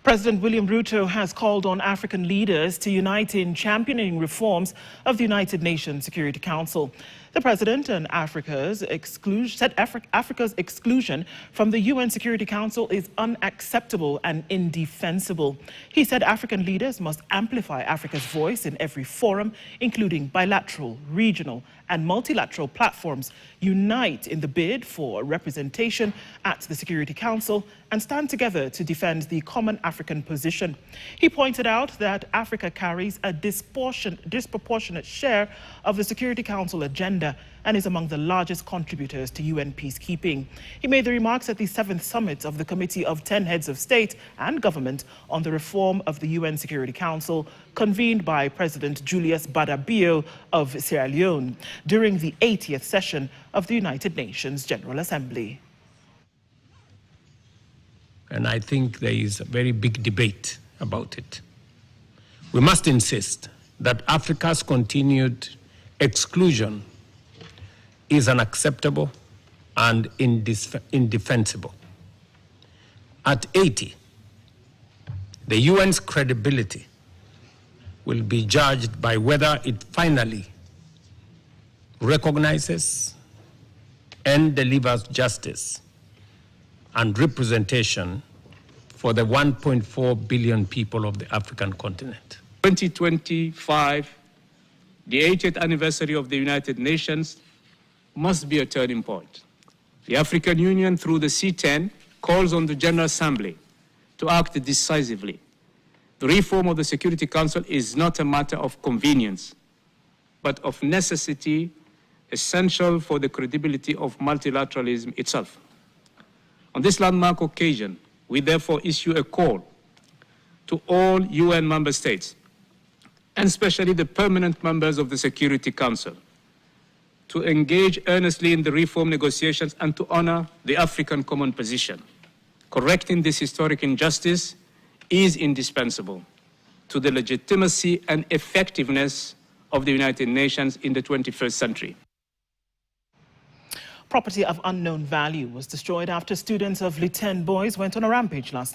President William Ruto has called on African leaders to unite in championing reforms of the United Nations Security Council. The president and said Africa's exclusion from the UN Security Council is unacceptable and indefensible. He said African leaders must amplify Africa's voice in every forum, including bilateral, regional, and multilateral platforms, unite in the bid for representation at the Security Council, and stand together to defend the common African position. He pointed out that Africa carries a disproportionate share of the Security Council agenda and is among the largest contributors to UN peacekeeping. He made the remarks at the 7th summit of the Committee of 10 Heads of State and Government on the reform of the UN Security Council, convened by President Julius Bada Bio of Sierra Leone during the 80th session of the United Nations General Assembly. And I think there is a very big debate about it. We must insist that Africa's continued exclusion is unacceptable and indefensible. At 80, the UN's credibility will be judged by whether it finally recognizes and delivers justice and representation for the 1.4 billion people of the African continent. 2025, the 80th anniversary of the United Nations, must be a turning point. The African Union, through the C10, calls on the General Assembly to act decisively. The reform of the Security Council is not a matter of convenience, but of necessity, essential for the credibility of multilateralism itself. On this landmark occasion, we therefore issue a call to all UN member states, and especially the permanent members of the Security Council, to engage earnestly in the reform negotiations and to honor the African common position. Correcting this historic injustice is indispensable to the legitimacy and effectiveness of the United Nations in the 21st century. Property of unknown value was destroyed after students of Liten Boys went on a rampage last night.